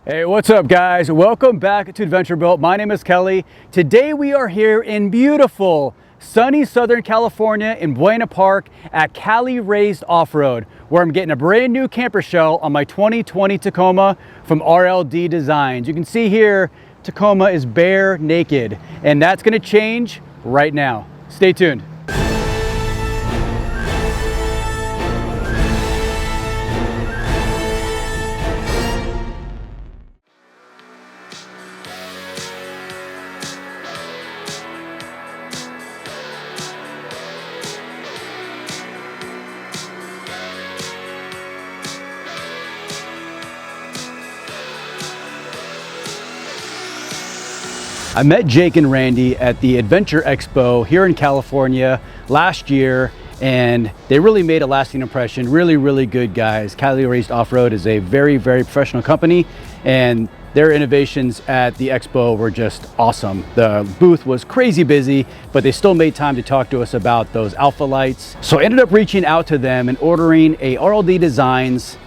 Hey, what's up guys? Welcome back to Adventure Built. My name is Kelly. Today we are here in beautiful sunny Southern California in Buena Park at Cali Raised Offroad, where I'm getting a brand new camper shell on my 2020 Tacoma from RLD Designs. You can see here Tacoma is bare naked, and that's going to change right now. Stay tuned. I met Jake and Randy at the Adventure Expo here in California last year, and they really made a lasting impression. Really good guys. Cali Raised Offroad is a very professional company, and their innovations at the expo were just awesome. The booth was crazy busy, but they still made time to talk to us about those alpha lights. So I ended up reaching out to them and ordering a RLD Designs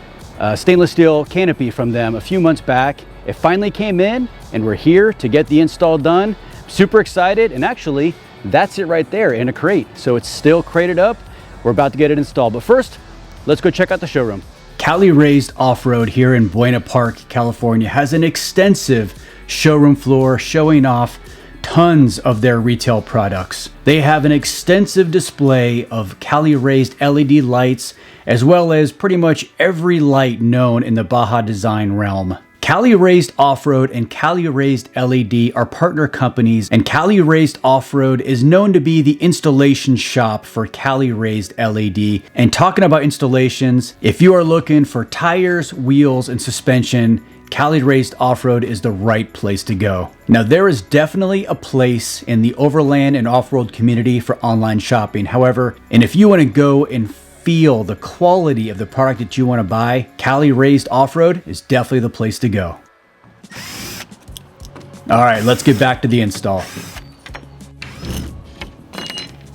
stainless steel canopy from them a few months back. It finally came in, and we're here to get the install done. Super excited, and actually that's it right there in a crate. So it's still crated up. We're about to get it installed, but first let's go check out the showroom. Cali Raised Offroad here in Buena Park, California has an extensive showroom floor showing off tons of their retail products. They have an extensive display of Cali Raised LED lights, as well as pretty much every light known in the Baja design realm. Cali Raised Offroad and Cali Raised LED are partner companies, and Cali Raised Offroad is known to be the installation shop for Cali Raised LED. And talking about installations, if you are looking for tires, wheels, and suspension, Cali Raised Offroad is the right place to go. Now, there is definitely a place in the Overland and off-road community for online shopping. However, and if you want to go and feel the quality of the product that you want to buy, Cali Raised Offroad is definitely the place to go. All right, let's get back to the install.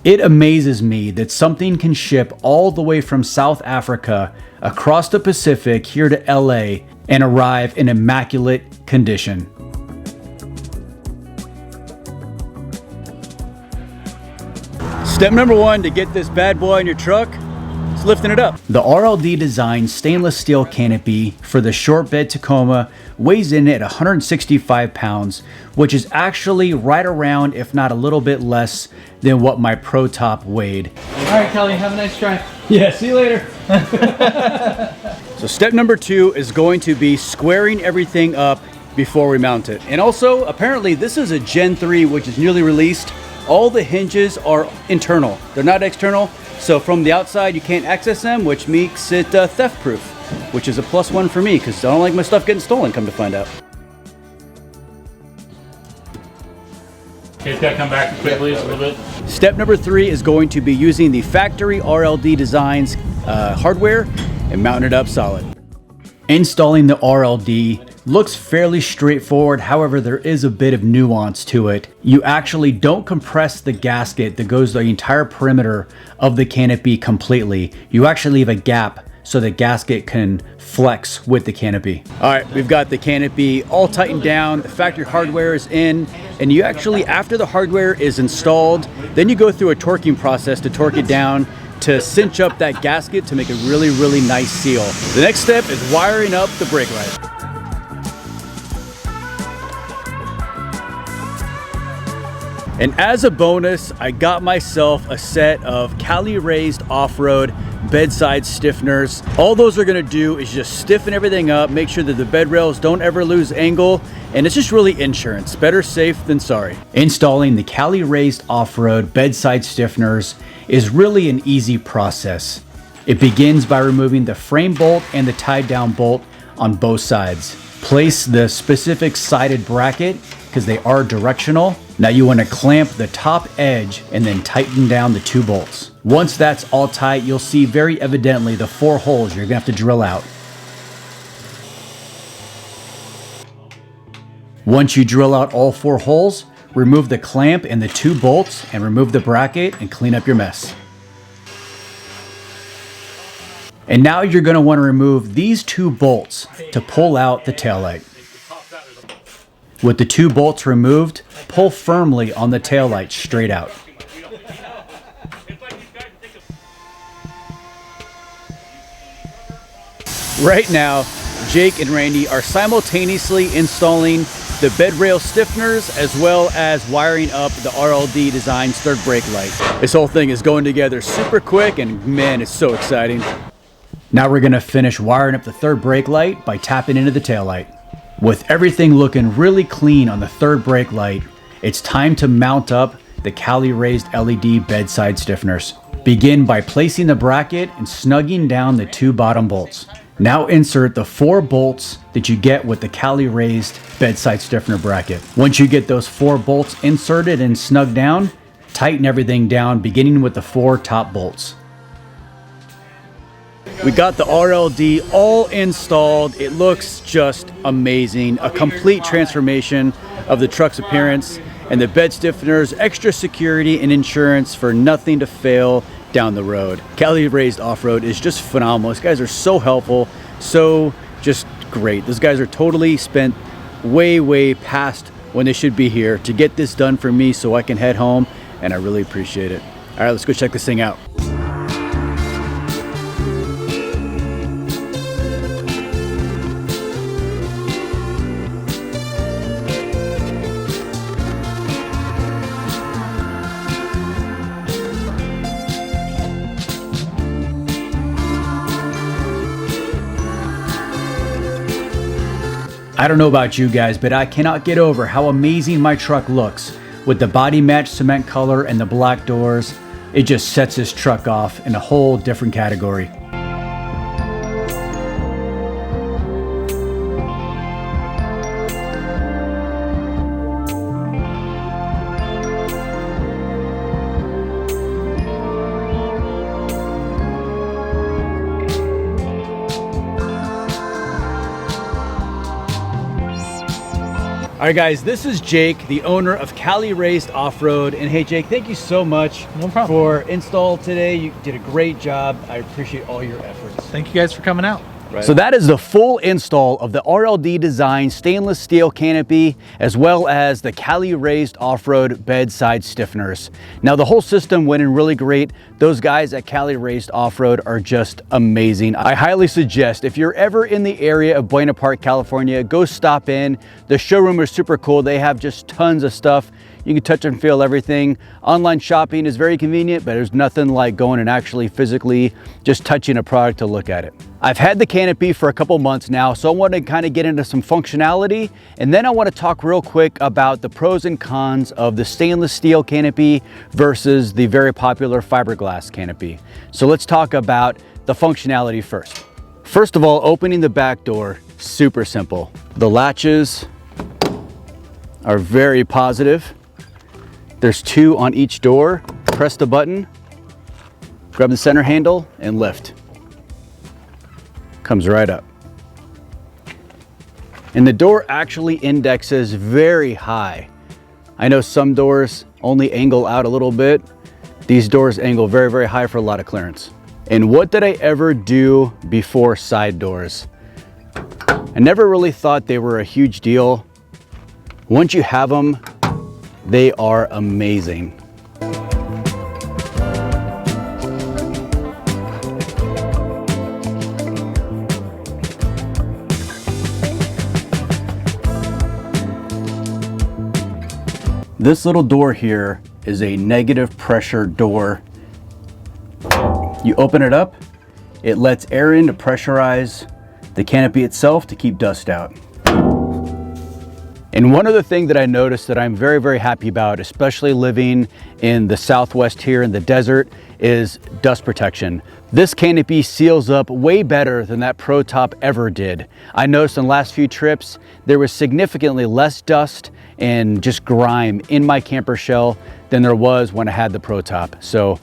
It amazes me that something can ship all the way from South Africa across the Pacific here to LA and arrive in immaculate condition. Step number one to get this bad boy in your truck, lifting it up. The RLD Designs stainless steel canopy for the short bed Tacoma weighs in at 165 pounds, which is actually right around, if not a little bit less than what my Pro Top weighed. All right, Kelly, have a nice drive. Yeah, see you later. So step number two is going to be squaring everything up before we mount it. And also, apparently this is a Gen 3, which is newly released. All the hinges are internal, they're not external. So from the outside, you can't access them, which makes it theft proof, which is a +1 for me because I don't like my stuff getting stolen, come to find out. Okay, it's got to come back quickly a little bit. Step number three is going to be using the factory RLD Designs hardware and mounting it up solid. Installing the RLD looks fairly straightforward. However, there is a bit of nuance to it. You actually don't compress the gasket that goes the entire perimeter of the canopy completely. You actually leave a gap so the gasket can flex with the canopy. All right, we've got the canopy all tightened down. The factory hardware is in, and you actually, after the hardware is installed, then you go through a torquing process to torque it down to cinch up that gasket to make a really nice seal. The next step is wiring up the brake light. And as a bonus, I got myself a set of Cali Raised Offroad bedside stiffeners. All those are gonna do is just stiffen everything up, make sure that the bed rails don't ever lose angle, and it's just really insurance. Better safe than sorry. Installing the Cali Raised Offroad bedside stiffeners is really an easy process. It begins by removing the frame bolt and the tie down bolt on both sides. Place the specific sided bracket because they are directional. Now you want to clamp the top edge and then tighten down the two bolts. Once that's all tight, you'll see very evidently the 4 holes you're gonna have to drill out. Once you drill out all 4 holes, remove the clamp and the 2 bolts and remove the bracket and clean up your mess. And now you're going to want to remove these 2 bolts to pull out the taillight. With the 2 bolts removed, pull firmly on the taillight straight out. Right now, Jake and Randy are simultaneously installing the bed rail stiffeners as well as wiring up the RLD Designs third brake light. This whole thing is going together super quick and man, it's so exciting. Now we're gonna finish wiring up the third brake light by tapping into the taillight. With everything looking really clean on the third brake light, it's time to mount up the Cali Raised LED bedside stiffeners. Begin by placing the bracket and snugging down the 2 bottom bolts. Now insert the 4 bolts that you get with the Cali Raised bedside stiffener bracket. Once you get those 4 bolts inserted and snugged down, tighten everything down beginning with the 4 top bolts. We got the RLD all installed. It looks just amazing. A complete transformation of the truck's appearance, and the bed stiffeners, extra security and insurance for nothing to fail down the road. Cali Raised Offroad is just phenomenal. These guys are so helpful, so just great. Those guys are totally spent way past when they should be here to get this done for me so I can head home, and I really appreciate it. All right, let's go check this thing out. I don't know about you guys, but I cannot get over how amazing my truck looks with the body match cement color and the black doors. It just sets this truck off in a whole different category. All right guys, this is Jake, the owner of Cali Raised Offroad. And hey Jake, thank you so much for install today. You did a great job. I appreciate all your efforts. Thank you guys for coming out. Right. So that is the full install of the RLD Designs stainless steel canopy, as well as the Cali Raised Offroad bedside stiffeners. Now the whole system went in really great. Those guys at Cali Raised Offroad are just amazing. I highly suggest if you're ever in the area of Buena Park, California, go stop in. The showroom is super cool. They have just tons of stuff. You can touch and feel everything. Online shopping is very convenient, but there's nothing like going and actually physically just touching a product to look at it. I've had the canopy for a couple months now, so I want to kind of get into some functionality, and then I want to talk real quick about the pros and cons of the stainless steel canopy versus the very popular fiberglass canopy. So let's talk about the functionality first. First of all, opening the back door, super simple. The latches are very positive. There's 2 on each door. Press the button, grab the center handle, and lift. Comes right up. And the door actually indexes very high. I know some doors only angle out a little bit. These doors angle very high for a lot of clearance. And what did I ever do before side doors? I never really thought they were a huge deal. Once you have them, they are amazing. This little door here is a negative pressure door. You open it up, it lets air in to pressurize the canopy itself to keep dust out. And one other thing that I noticed that I'm very happy about, especially living in the Southwest here in the desert, is dust protection. This canopy seals up way better than that Pro Top ever did. I noticed in the last few trips, there was significantly less dust and just grime in my camper shell than there was when I had the Pro Top. So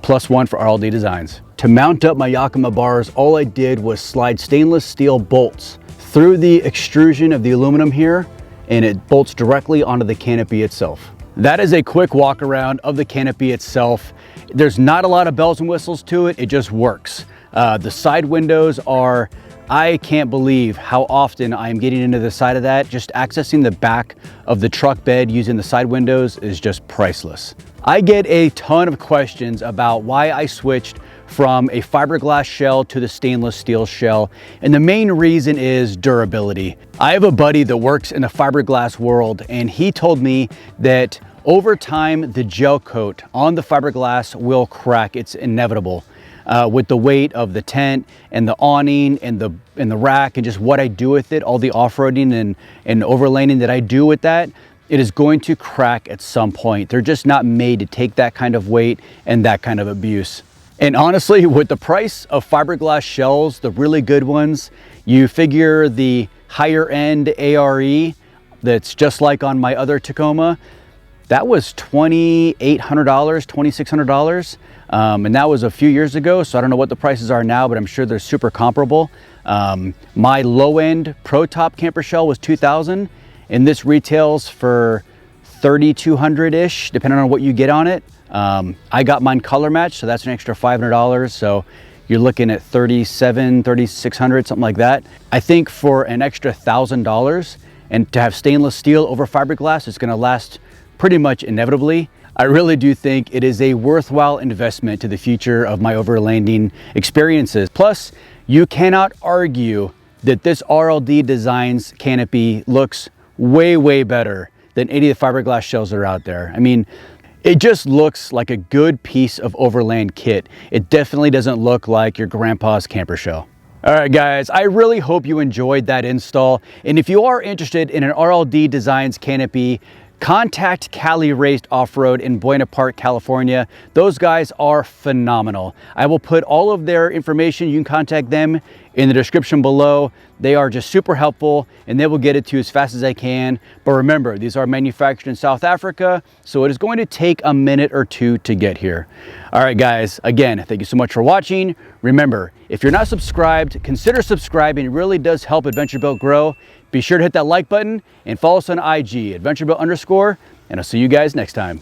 +1 for RLD Designs. To mount up my Yakima bars, all I did was slide stainless steel bolts through the extrusion of the aluminum here, and it bolts directly onto the canopy itself. That is a quick walk around of the canopy itself. There's not a lot of bells and whistles to it, it just works. The side windows are I can't believe how often I'm getting into the side of that. Just accessing the back of the truck bed using the side windows is just priceless. I get a ton of questions about why I switched from a fiberglass shell to the stainless steel shell, and the main reason is durability. I have a buddy that works in the fiberglass world, and he told me that over time the gel coat on the fiberglass will crack. It's inevitable. With the weight of the tent and the awning and the rack and just what I do with it, all the off-roading and overlanding that I do with that, it is going to crack at some point. They're just not made to take that kind of weight and that kind of abuse. And honestly, with the price of fiberglass shells, the really good ones, you figure the higher end ARE that's just like on my other Tacoma, that was $2,800, $2,600. And that was a few years ago, so I don't know what the prices are now, but I'm sure they're super comparable. My low-end Pro Top camper shell was $2,000, and this retails for $3,200-ish, depending on what you get on it. I got mine color matched, so that's an extra $500, so you're looking at $3,700, $3,600, something like that. I think for an extra $1,000, and to have stainless steel over fiberglass, it's gonna last pretty much inevitably. I really do think it is a worthwhile investment to the future of my overlanding experiences. Plus, you cannot argue that this RLD Designs Canopy looks way, way better than any of the fiberglass shells that are out there. I mean, it just looks like a good piece of overland kit. It definitely doesn't look like your grandpa's camper shell. All right, guys, I really hope you enjoyed that install. And if you are interested in an RLD Designs Canopy, contact Cali Raised Offroad in Buena Park, California. Those guys are phenomenal. I will put all of their information. You can contact them in the description below. They are just super helpful, and they will get it to you as fast as I can. But remember, these are manufactured in South Africa, so it is going to take a minute or two to get here. All right, guys, again, thank you so much for watching. Remember, if you're not subscribed, consider subscribing. It really does help Adventure Built grow. Be sure to hit that like button and follow us on IG, AdventureBuilt_, and I'll see you guys next time.